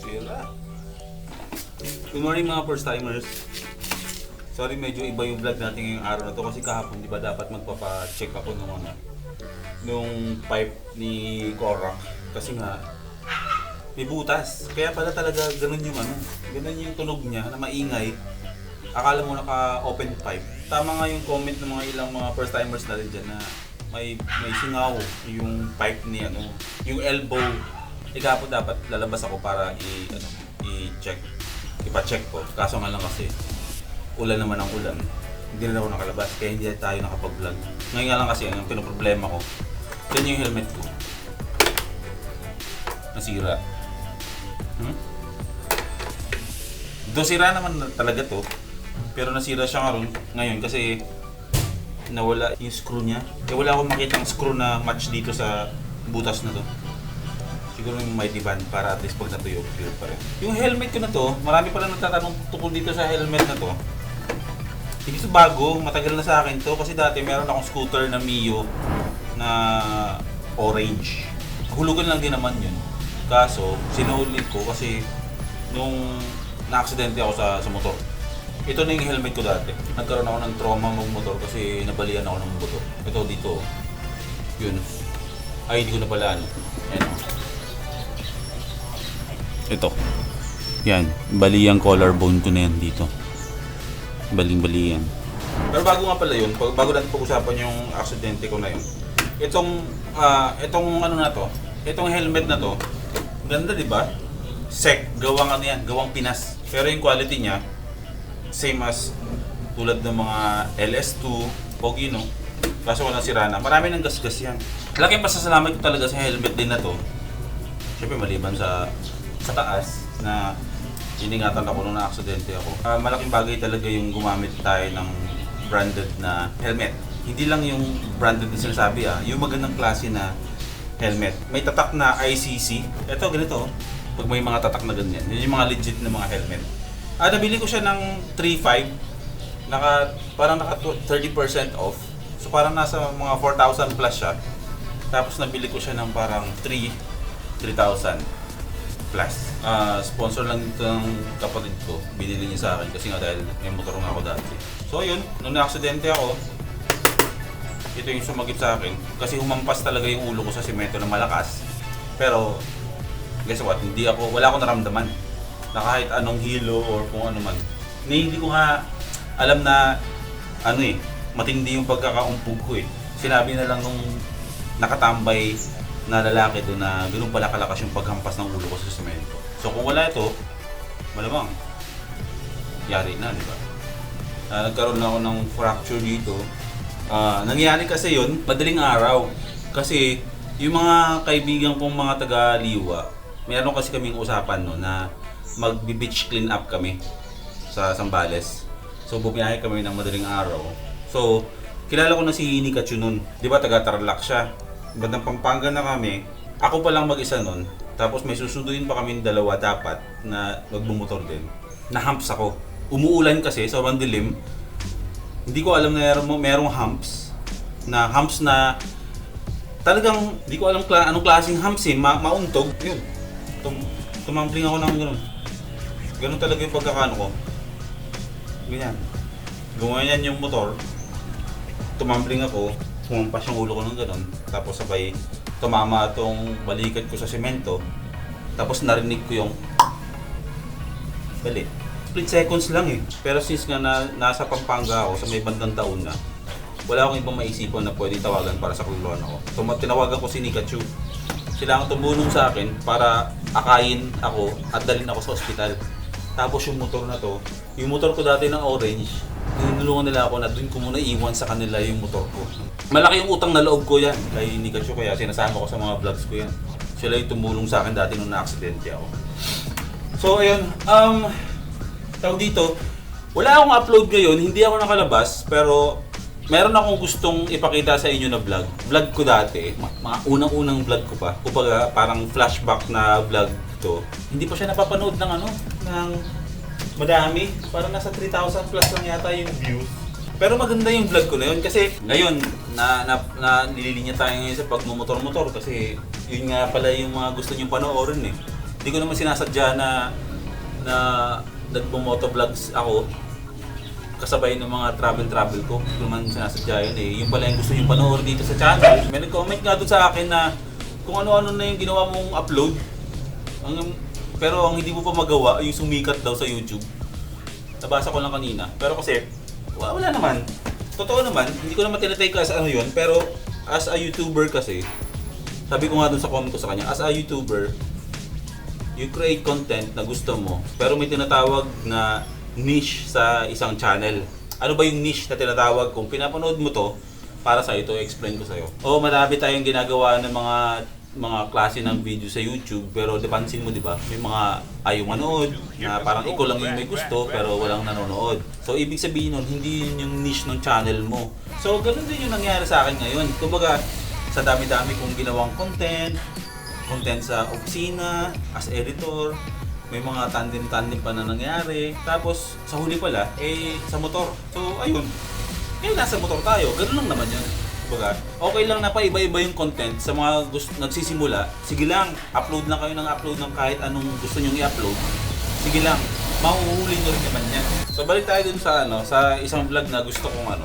Sira. Good morning mga first timers. Sorry medyo iba yung vlog natin ngayong araw na to kasi kahapon di ba dapat magpapa-check ako nung pipe ni Korak kasi nga may butas. Kaya pala talaga ganun yung tunog niya na maingay. Akala mo naka-open pipe. Tama nga yung comment ng mga ilang mga first timers na rin dyan na may singaw yung pipe ni yung elbow. Ikapo dapat lalabas ako para i-check. Ipa-check ko. Kaso nga lang kasi ulan naman ang ulan. Hindi na ako nakalabas kaya hindi tayo nakapag-vlog. Ngayon nga lang kasi ang pinoproblema ko. Yan yung helmet ko. Nasira. Do sira naman talaga to. Pero nasira siya ngayon kasi nawala yung screw niya. Kaya wala akong makitang screw na match dito sa butas na to. Siguro yung mighty band para at least pag natuyo, pure pa rin. Yung helmet ko na to, marami pala nagtatanong tukol dito sa helmet na to. Hindi ito bago, matagal na sa akin to kasi dati meron akong scooter na Mio na orange. Hulugan lang din naman yun. Kaso, sinulit ko kasi nung na-aksidente ako sa motor. Ito na yung helmet ko dati. Nagkaroon ako ng trauma mag-motor kasi nabalian ako ng motor. Ito dito. Yun. Ay, hindi ko na pala Ayan. Ito. Yan. Bali ang collarbone ko na yan dito. Baling-bali yan. Pero bago nga pala yun, bago natin pag-usapan yung aksidente ko na yun. Itong ano na to, itong helmet na to, ganda di ba? SEC, gawang gawang Pinas. Pero yung quality niya, same as tulad ng mga LS2, Pogi no? Kaso walang sira na. Marami ng gasgas yan. Laking pasasalamat ko talaga sa helmet din na to. Siyempre maliban sa taas na iningatan ako nung na-aksidente ako. Malaking bagay talaga yung gumamit tayo ng branded na helmet. Hindi lang yung branded na sinasabi yung magandang klase na helmet. May tatak na ICC. Ito ganito. Pag may mga tatak na ganyan. Yun yung mga legit na mga helmet. Nabili ko siya ng 3.5. Parang naka 30% off. So parang nasa mga 4,000 plus siya. Tapos nabili ko siya ng parang 3,000 plus. Sponsor lang ito ng kapatid ko. Binili niya sa akin kasi nga dahil may motor nga ako dati. So yun, nung na-aksidente ako, ito yung sumagip sa akin. Kasi humampas talaga yung ulo ko sa simento na malakas. Pero, guess what? Wala akong naramdaman. Na kahit anong hilo or kung ano man. Hindi ko nga alam na matindi yung pagkakaumpog ko Sinabi na lang nung nakatambay na lalaki doon na ganoon pala kalakas yung paghampas ng ulo ko sa semento. So kung wala ito, malamang yari na, di ba? Nagkaroon na ako ng fracture dito. Nangyari kasi yun, madaling araw. Kasi yung mga kaibigan kong mga taga-Liwa, meron kasi kaming usapan na mag-beach clean up kami sa Zambales. So bumiyahe kami ng madaling araw. So kilala ko na si Nikachu nun. Di ba taga-Tarlac siya? Bandang Pampanga na kami. Ako pa lang mag-isa nun. Tapos may susunduin pa kami dalawa dapat na magbumotor din. Na-humps ako. Umuulan kasi, sobrang dilim. Hindi ko alam na merong humps na talagang hindi ko alam anong klaseng humps mauntog. Yun. Tumampling ako ng gano'n. Ganun talaga yung pagkakano ko. Ganyan. Gumayan yung motor. Tumampling ako. Pumampas yung ulo ko ng gano'n. Tapos sabay tumama itong balikat ko sa semento. Tapos narinig ko yung balik. Split seconds lang Pero since nga nasa Pampanga ako sa may bandang taon na, wala akong ibang maisipan na pwede tawagan para sa kululuan ako. So tinawagan ko si Nikachu. Sila ang tumulong sa akin para akayin ako at dalhin ako sa ospital. Tapos yung motor na to, yung motor ko dati ng orange, tinulungan nila ako na doon ko muna iwan sa kanila yung motor ko. Malaki yung utang na loob ko yan kay Nikachu kaya sinasama ko sa mga vlogs ko yan. Sila yung tumulong sa akin dati nung na-aksidente ako. So ayun, tawag dito, wala akong upload ngayon, hindi ako nakalabas pero meron akong gustong ipakita sa inyo na vlog. Vlog ko dati, mga unang-unang vlog ko pa. Kumbaga parang flashback na vlog to. Hindi pa siya napapanood ng ng madami. Parang nasa 3,000 plus lang yata yung views. Pero maganda yung vlog ko na yun kasi ngayon na nililinya tayo ngayon sa pagmumotor-motor kasi yun nga pala yung mga gusto niyong panoorin eh. Hindi ko naman sinasadya na nagmo-motovlogs ako kasabay ng mga travel ko. Hindi ko naman sinasadya yun eh. Yung pala yung gusto niyong panoorin dito sa channel. May nag-comment nga doon sa akin na kung ano-ano na yung ginawa mong upload. Pero ang hindi mo pa magawa yung sumikat daw sa YouTube. Nabasa ko lang kanina. Pero kasi wala naman. Totoo naman, hindi ko naman tinatake ko as ano yun, pero as a YouTuber kasi, sabi ko nga dun sa comment ko sa kanya, as a YouTuber, you create content na gusto mo, pero may tinatawag na niche sa isang channel. Ano ba yung niche na tinatawag? Kung pinapanood mo to, para sa ito, explain ko sa'yo. Oo, marami tayong ginagawa ng mga klase ng video sa YouTube, pero depansin mo, di ba? May mga ayaw manood, na parang ikaw lang yung may gusto, pero walang nanonood. So, ibig sabihin nun, hindi yun yung niche ng channel mo. So, ganun din yung nangyari sa akin ngayon. Kumbaga, sa dami-dami kong ginawang content sa opisina, as editor, may mga tandem-tandem pa na nangyari. Tapos, sa huli pala, sa motor. So, ayun. Nasa motor tayo. Ganun lang naman yun. Kumbaga, okay lang na paiba-iba yung content sa mga nagsisimula. Sige lang, upload lang kayo ng upload ng kahit anong gusto nyong i-upload. Sige lang, mahuhuli nyo rin naman yan. So balik tayo dun sa isang vlog na gusto kong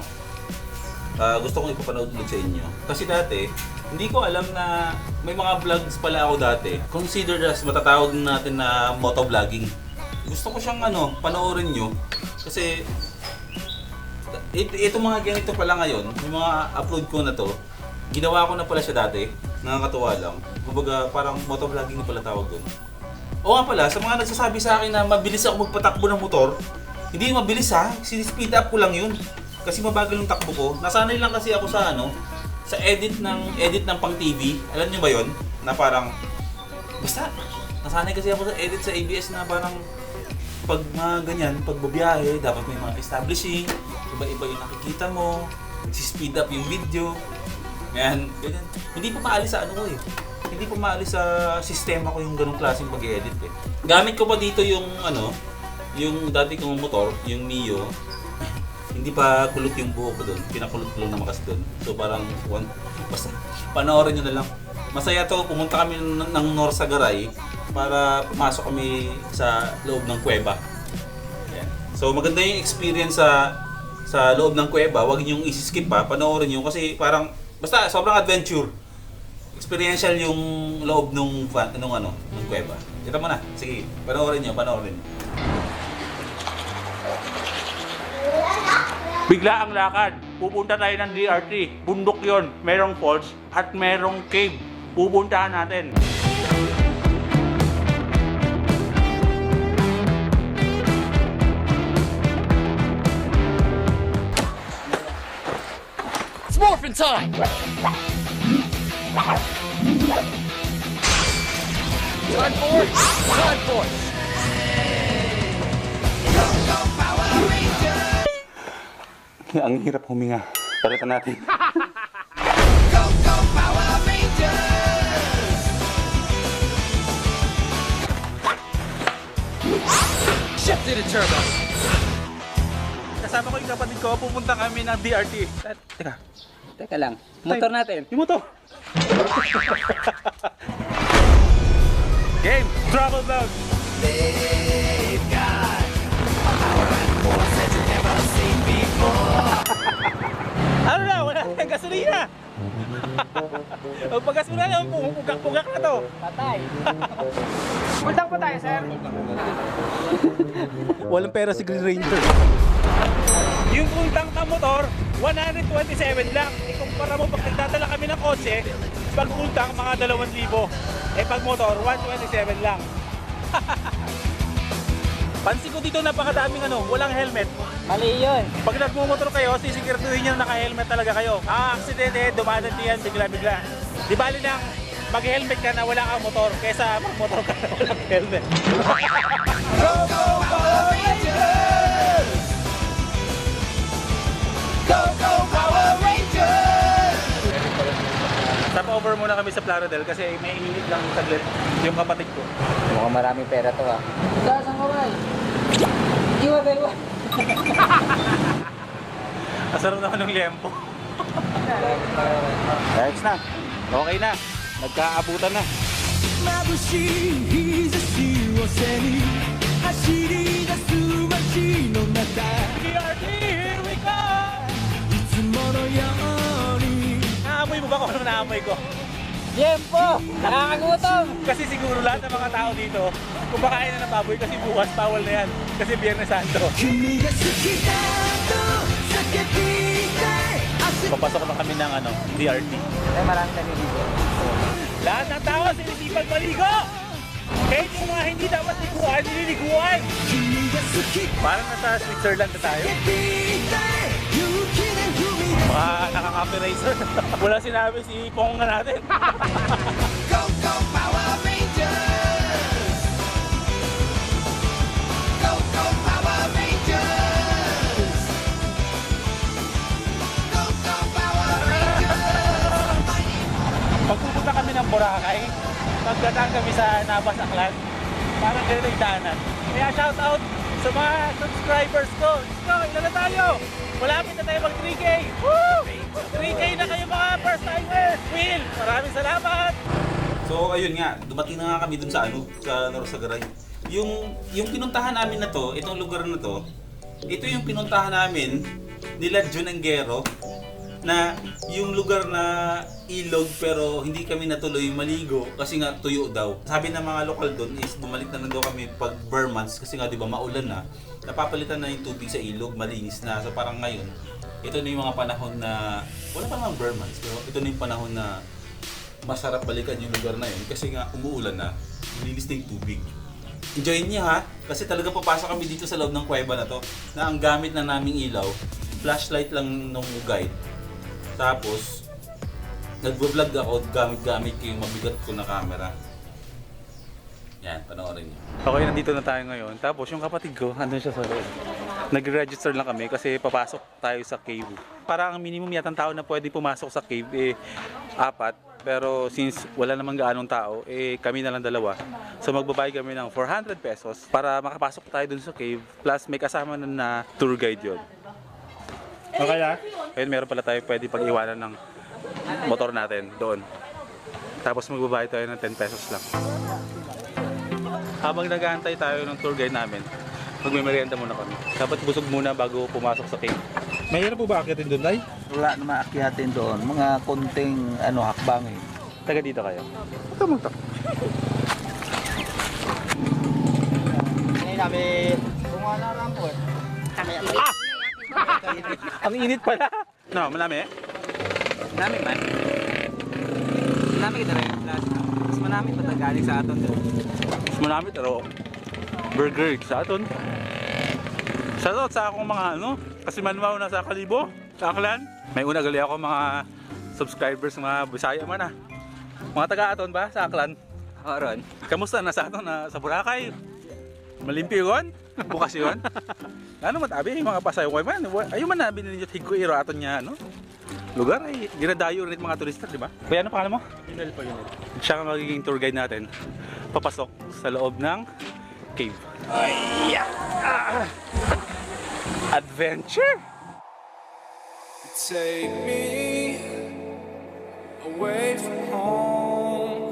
ipapanood ulit sa inyo. Kasi dati, hindi ko alam na may mga vlogs pala ako dati. Considered as matatawag natin na motovlogging. Gusto ko siyang panoorin nyo. Kasi ito mga ganito pala ngayon, yung mga upload ko na to, ginawa ko na pala siya dati, nakakatuwa lang. Kumbaga parang motovlogging na pala tawag doon. O nga pala, sa mga nagsasabi sa akin na mabilis ako magpatakbo ng motor, hindi mabilis ha, speed up ko lang yun. Kasi mabagal yung takbo ko. Nasanay lang kasi ako sa sa edit ng pang TV. Alam niyo ba yon? Na parang, basta, nasanay kasi ako sa edit sa ABS na parang, pag mga ganyan, pag babiyahe, dapat may mga establishing, iba-iba yung nakikita mo, speed up yung video. Yan, ganyan. Hindi pa maalis sa ko eh. Hindi pa maalis sa sistema ko yung ganung klaseng pag-edit eh. Gamit ko pa dito yung yung dati kong motor, yung Mio. Hindi pa kulot yung buhok ko doon. Pinakulot ko lang naman kasi doon. So parang, basta, panoorin nyo na lang. Masaya to, pumunta kami ng Norsagaray para pumasok kami sa loob ng kuweba. Yan. So maganda yung experience sa loob ng kuweba, huwag niyong isi-skip pa, panoorin niyo kasi parang basta sobrang adventure. Experiential yung loob ng kuweba. Kita mo na. Sige, panoorin niyo. Bigla ang lakad. Pupunta tayo ng DRT. Bundok 'yon. Merong falls at merong cave. Pupuntahan natin. Morphin time! Time for it! Time for it! Ang hirap huminga. Palitan natin. Go, go, Power Rangers! Shift to the turbo! Kasama ko yung kapatid ko, pupunta kami ng DRT. Teka lang, motor natin. Yung motor! Game! Travel vlog! They've got a power and force that you've never seen before. Ano na? Wala tayong gasolina! Pag gasolina na, pugak-pugak na to. Patay. Puntang pa tayo, sir. Walang pera si Green Ranger. Yung puntang ka motor, 127 lang. Ikumpara mo pag nagdadala kami ng kotse, pag puntang mga 2,000. Pag motor, 127 lang. Pansin ko dito napakadaming walang helmet. Mali yun. Pag nagmumotor kayo, sisiguraduhin nyo na naka-helmet talaga kayo. Aksidente, dumadati yan bigla-bigla. Di bali nang mag-helmet ka na wala kang motor kaysa mag-motor ka na walang helmet. Go, go, Power Rangers! Go, go, Power Rangers! Stop over muna kami sa Plaridel kasi may init lang saglit yung kapatid ko. Mukhang maraming pera to ah. Saan kaway? Iwa dalawa. Asarap naman ng lempo. Ayos na. Okay na. Nagkaabutan na. 眩しい日差しを背に走り出す街の中 BRT, here we go! いつものように Naamoy mo ba kung ano naamoy ko? Yempo! Nakakagutom! Kasi siguro lahat ng mga tao dito, kumakain na ng baboy kasi bukas bawal na yan. Kasi Biyernes Santo. 君が好きだと叫びたい汗 Papasok na kami ng BRT. Ay, marami naliligo. Lahat ng tao sinisipag maligo! Kahit yung mga hindi dapat liguan, nililiguan! 君が好き Parang nasa Switzerland na tayo. 叫びたい勇気で踏み出す Baka nakaka-copyright. Wala sinabi si Pong na natin. Go go Power Rangers Go go Power Rangers Go go Power Rangers Pag pupunta kami ng Boracay, pagdating kami sa Navas Aklan, parang ganito yung daanan. Kaya shout out sa mga subscribers ko. So, ilan na tayo? Malapit na tayo mag 3K. Woo! 3K na kayo mga first timers. Will, maraming salamat. So ayun nga, dumating na nga kami dun sa Norsagaray. Yung pinuntahan namin na to, itong lugar na to, ito yung pinuntahan namin nila Jun Anguero na yung lugar na ilog pero hindi kami natuloy maligo kasi nga tuyo daw. Sabi ng mga lokal doon is bumalik na lang daw kami pag bare months kasi nga 'di ba maulan na. Napapalitan na yung tubig sa ilog, malinis na. So parang ngayon, ito na yung mga panahon na wala pa namang bare months pero ito na yung panahon na masarap balikan yung lugar na yun kasi nga umuulan na, linis na yung tubig. Enjoy niyo ha, kasi talaga papasok kami dito sa loob ng kuweba na to na ang gamit na naming ilaw, flashlight lang nung guide. Tapos, nagvo-vlog ako gamit-gamit ko yung mabigat ko na camera. Yan, panoorin niyo. Okay, nandito na tayo ngayon. Tapos yung kapatid ko, andun siya sa loob. Nag-register lang kami kasi papasok tayo sa cave. Para ang minimum yatang tao na pwede pumasok sa cave, 4. Pero since wala namang gaanong tao, kami na lang 2. So magbabayad kami ng 400 pesos para makapasok tayo dun sa cave. Plus may kasama na tour guide yun. Okay ah? Ayun, meron pala tayo pwede pag-iwanan ng motor natin doon. Tapos magbabayad tayo ng 10 pesos lang. Habang nag-aantay tayo ng tour guide namin, magme-merienda muna kami. Dapat busog muna bago pumasok sa cave. Mahirap po ba akitin doon, Tay? Wala na maakyatin doon. Mga konting hakbang eh. Taga dito kayo. Ito mo ito. Ngayon namin, kumala lang po. Ah! Ang init pala. No, malami. Marami man. Marami kita rin. Mas marami pa galing sa aton doon. Mas malami pero burger sa aton. Shoutout sa akong mga kasi manmaw na sa Kalibo, sa Aklan. May una gali ako mga subscribers mga Bisaya man ah. Mga taga-aton ba sa Aklan? Horon. Kamusta na sa aton na sa Boracay? Malimpyo yun? Bukas yun? Ano matabi yung mga pasayo ko man? Ayun man na binili niyo Higuero aton niya lugar ay ginadayo rin mga turista, di ba? Kaya ano pangalan mo? Yunel po, Yunel. Siya ang magiging tour guide natin. Papasok sa loob ng cave. Ay, adventure! Take me away from home.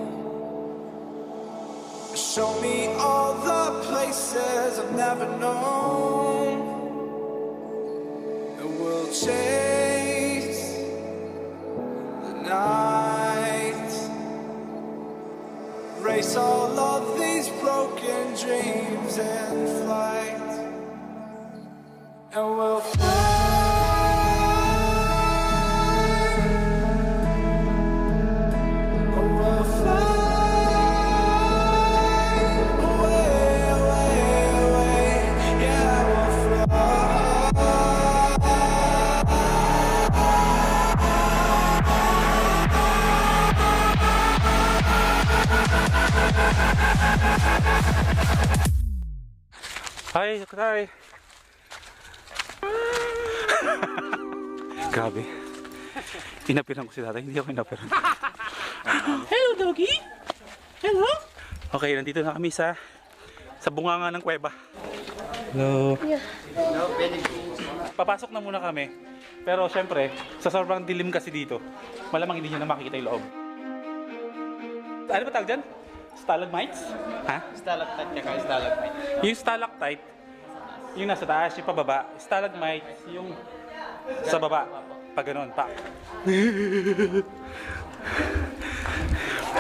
Show me all the places I've never known. And we'll chase the night. Race all of these broken dreams in flight. And we'll fly. Hi, Sakay! Grabe. Pinapiran ko si tatay, hindi ako pinapiran. Hello, doggy! Hello! Okay, nandito na kami sa bunganga ng kuweba. Hello! Papasok na muna kami Pero syempre, sa sobrang dilim kasi dito, malamang hindi nyo na makikita yung loob. Ano ba tawag dyan? Stalagmites? Ha? Stalactite ka kaya stalagmite. Yung stalactite, yung nasa taas, yung pababa. Stalagmite, yung sa baba. Pag ganun, pa.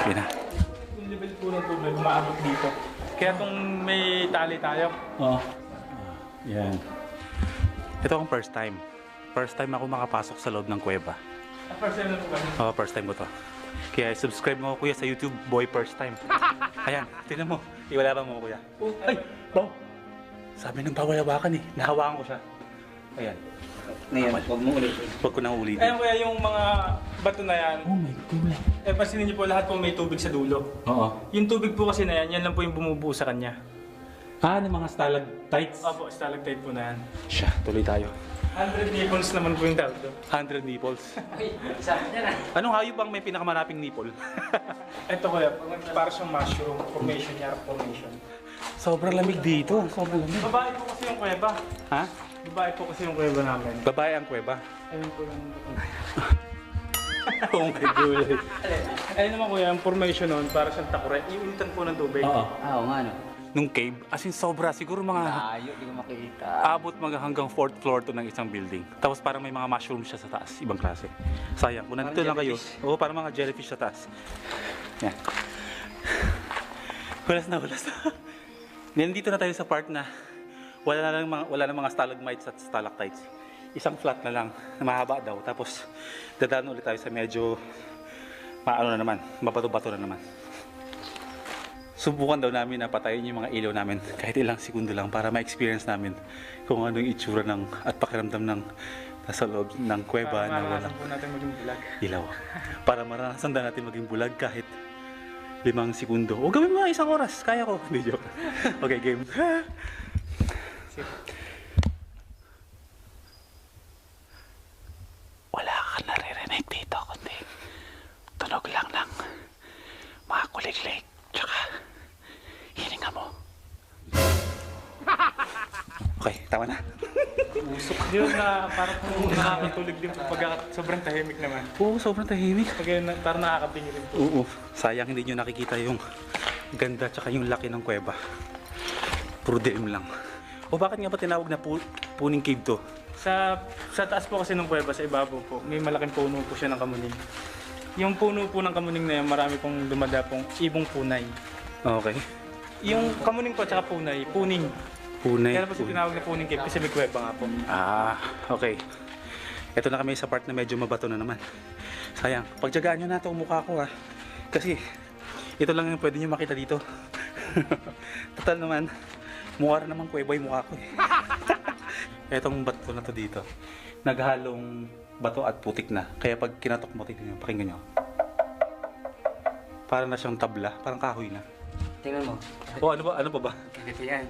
Yun na. Yung level po ng tubig, maabot dito. Kaya kung may tali tayo, Oo. Yan. Ito ang first time. First time ako makapasok sa loob ng kuweba. first time na po ba? Oo, first time ko to. Kaya subscribe mo ako kuya sa YouTube, Boy First Time. Ayan, tingnan mo. Iwala ba mo kuya? Ay, baw. Sabi ng bawal hawakan eh. Nahawakan ko siya. Ayan. Ngayon, huwag mo ulit. Huwag ko nang ulitin. Ayun kaya yung mga bato na yan, Oh my God. pansinin niyo po lahat po may tubig sa dulo. Oo. Yung tubig po kasi na yan lang po yung bumubuo sa kanya. Ng mga stalactites. Opo, stalactite po na yan. Siya, tuloy tayo. 100 nipples naman po yung tawag doon. 100 nipples. Anong hayop ang may pinakamaraping nipple? Ito kuya, para siyang mushroom formation, yarp formation. Sobrang lamig dito. Sobrang lamig. Babae po kasi yung kuweba. Ha? Babae po kasi yung kuweba namin. Babae ang kuweba. Ayun po yung... Oh my God. Ayun naman kuya, yung formation nun, para siyang takure. Iunitan po ng tubig. Oo. Oo nga no. Nung cave, as in sobra. Siguro mga... Tayo, di ko makikita. Abot hanggang 4th floor to ng isang building. Tapos parang may mga mushrooms siya sa taas, ibang klase. Sayang, kung nandito lang kayo. Oo, parang mga jellyfish sa taas. Yan. Walas na. Nandito na tayo sa part na wala na mga stalagmites at stalactites. Isang flat na lang, na mahaba daw. Tapos dadaan ulit tayo sa medyo mabato-bato na naman. Subukan daw namin na patayin yung mga ilaw namin kahit ilang segundo lang para ma-experience namin kung ano yung itsura at pakiramdam ng nasa loob ng kuweba na walang po natin maging bulag. ilaw. Para maranasan na natin maging bulag kahit 5 segundo. O gawin mo nga 1 oras, kaya ko. Hindi, joke. Okay, game. Wala ka naririnig dito kundi tunog lang ng mga kuliglig. Tsaka, hininga mo. Okay, tama na. Di ba na parang nakakatulog din po pag sobrang tahimik naman. Oo, sobrang tahimik. Pag parang nakakapingi rin po. Oo, sayang hindi nyo nakikita yung ganda tsaka yung laki ng kuweba. Puro dilim lang. O bakit nga ba tinawag na puning cave to? Sa taas po kasi ng kuweba, sa ibabaw po, may malaking puno po siya ng kamuning. Yung puno po ng kamuning na yan, marami pong dumadapong ibong punay. Okay. Yung kamuning po at saka punay, puning. Punay. Kaya po siya tinawag na puning cave kasi may kuweba nga po. Okay. Ito na kami sa part na medyo mabato na naman. Sayang, pagtyagaan nyo na itong mukha ko ha. Kasi ito lang yung pwede nyo makita dito. Total naman, mukha rin naman kuweba yung mukha ko eh. Etong bato na to dito, naghalong bato at putik na. Kaya pag kinatok mo, tingnan nyo, pakinggan nyo. Parang na siyang tabla, parang kahoy na. Tingnan mo. O ano pa ba? Ito yan.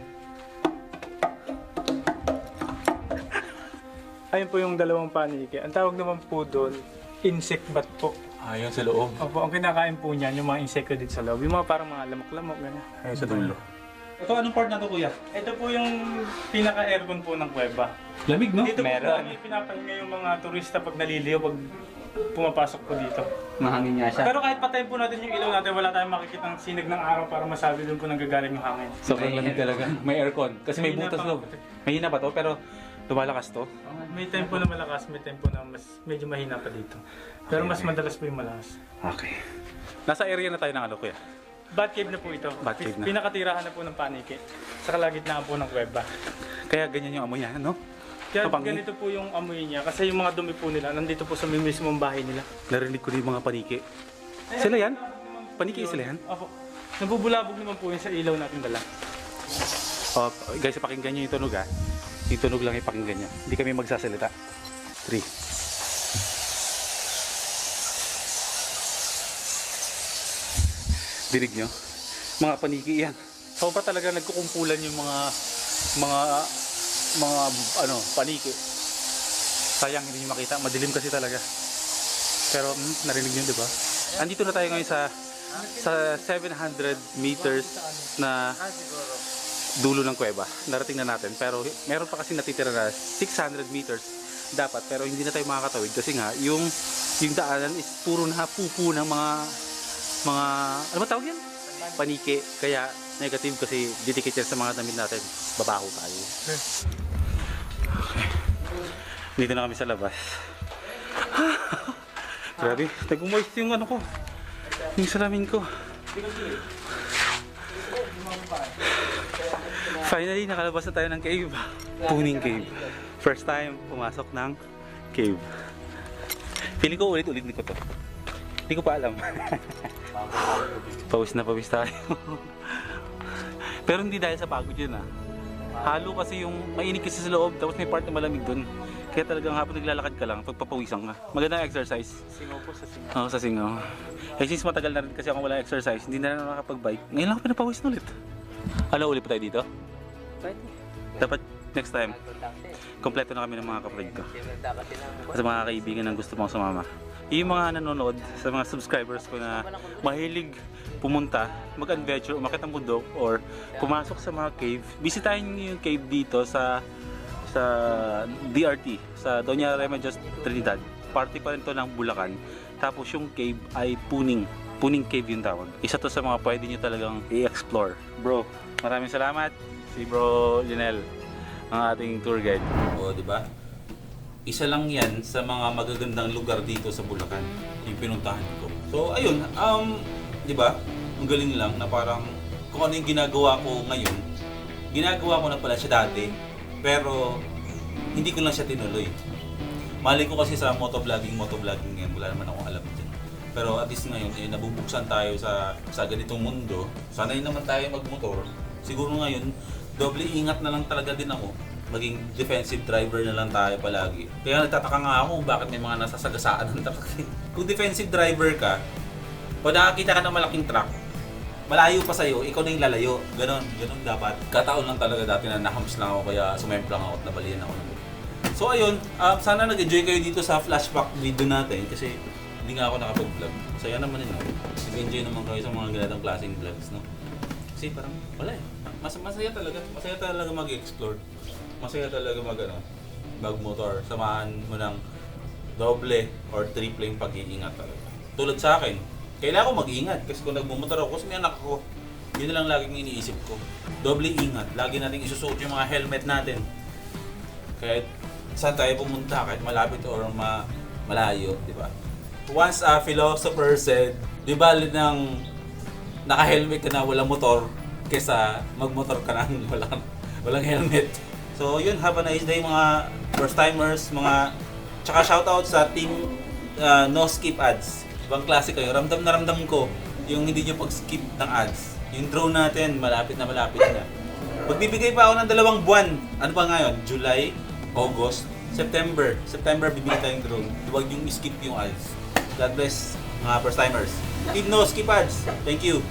Ayun po yung dalawang paniki. Ang tawag naman po doon, insect bat po. Ayun sa loob. Opo, ang kinakain po niyan, yung mga insekto dito sa loob. Yung mga parang mga lamok-lamok, gano'n. Ayun sa dulo. Ito anong part na to kuya? Ito po yung pinaka-aircon po ng kuweba. Lamig no? Dito po lagi pinapahinga yung mga turista pag naliliw, pag pumapasok po dito. Mahangin nga siya. Pero kahit patayin po natin yung ilaw natin, wala tayong makikitang sinag ng araw para masabi doon po nanggagaling yung hangin. Sobrang lamig talaga. May aircon. Kasi may Mahina butas pa. loob. Mahina pa to pero lumalakas to. May time po na malakas, may time po na medyo mahina pa dito. Pero mas madalas po yung malakas. Okay. Nasa area na tayo ng ano kuya? Batcave na po ito. Batcave na. Pinakatirahan na po ng paniki. Sa kalagitnaan po ng kuweba. Kaya ganyan yung amoy niya, no? Kaya Mapangi. ganito po yung amoy niya kasi yung mga dumi po nila nandito po sa mismong bahay nila. Narinig ko din yung mga paniki. Sila yan? Paniki sila yan? Opo. Nabubulabog naman po yun sa ilaw natin dala. Oh, guys, pakinggan nyo yung tunog ha. Yung tunog lang ipakinggan nyo. Hindi kami magsasalita. 3. Dinig nyo? Mga paniki yan. Sobra talaga nagkukumpulan yung mga paniki. Sayang hindi nyo makita. Madilim kasi talaga. Pero narinig nyo, di ba? Andito na tayo ngayon sa 700 meters na dulo ng kuweba. Narating na natin. Pero meron pa kasi natitira na 600 meters dapat, pero hindi na tayo makakatawid kasi nga yung daanan is puro na pupo ng mga ano ba tawag yan? Panike. Kaya negative kasi didikit yan sa mga damit natin. Babaho tayo. Okay. Dito na kami sa labas. Grabe, nag-moist yung ano ko. Yung salamin ko. Finally, nakalabas na tayo ng cave. Puning cave. First time pumasok ng cave. Feeling ko ulit-ulit ko to. Hindi ko pa alam. Pawis na pawis tayo. Pero hindi dahil sa pagod yun Halo kasi yung mainit kasi sa loob, tapos may part na malamig dun. Kaya talagang hapon naglalakad ka lang, pagpapawisan ka. Magandang exercise. Singaw po sa singaw. Oo, sa singaw. Eh since matagal na rin kasi akong wala exercise, hindi na rin nakakapag-bike. Ngayon lang ako pinapawis na ulit. Ano, uli pa tayo dito? Dapat next time. Kompleto na kami ng mga kapatid ko. Sa mga kaibigan na gusto mong sumama. Yung mga nanonood, sa mga subscribers ko na mahilig pumunta, mag-adventure, umakit ang bundok, or pumasok sa mga cave, bisitahin niyo yung cave dito sa DRT, sa Doña Remedios Trinidad. Party pa rin to ng Bulacan. Tapos yung cave ay Puning Cave yung tawag. Isa to sa mga pwede nyo talagang i-explore. Bro, maraming salamat. Si Bro Lionel, ang ating tour guide. O, di ba? Isa lang yan sa mga magagandang lugar dito sa Bulacan, yung pinuntahan ko. So, ayun, di ba? Ang galing lang na parang kung ano yung ginagawa ko ngayon, ginagawa ko na pala siya dati, pero hindi ko lang siya tinuloy. Mali ko kasi sa motovlogging ngayon, wala naman akong alam dyan. Pero at least ngayon, nabubuksan tayo sa ganitong mundo. Sanay naman tayo magmotor. Siguro ngayon, doble ingat na lang talaga din ako. Maging defensive driver na lang tayo palagi. Kaya nagtataka nga ako kung bakit may mga nasasagasaan ng truck. Kung defensive driver ka, pag nakakita ka ng malaking truck, malayo pa sa'yo, ikaw na yung lalayo. Ganon dapat. Kataon lang talaga dati na nahams lang ako, kaya sumemplang ako at nabalian ako. So ayun, sana nag-enjoy kayo dito sa flashback video natin kasi hindi nga ako nakapag-vlog. Masaya naman yun. Nag-enjoy naman kayo sa mga ganitong klaseng vlogs, no? Kasi parang wala masaya talaga. Masaya talaga mag-explore. Masaya talaga mag-motor. Samahan mo ng doble or triple yung pag-iingat talaga. Tulad sa akin, kailangan ko mag-ingat kasi kung nagmumotor ako, kasi may anak ako, yun na lang laging iniisip ko. Doble ingat. Lagi natin isusuot yung mga helmet natin. Kahit saan tayo pumunta, kahit malapit or malayo, di ba? Once a philosopher said, di ba ng naka-helmet ka na walang motor kesa magmotor ka na walang helmet. So yun, have a nice day mga first-timers, tsaka shoutout sa team No Skip Ads. Ibang klase kayo, ramdam na ramdam ko yung hindi nyo pag-skip ng ads. Yung drone natin, malapit na. Magbibigay pa ako ng 2 buwan. Ano pa ngayon? July, August, September. September bibili tayong drone. Huwag yung skip yung ads. God bless mga first-timers. Team No Skip Ads. Thank you.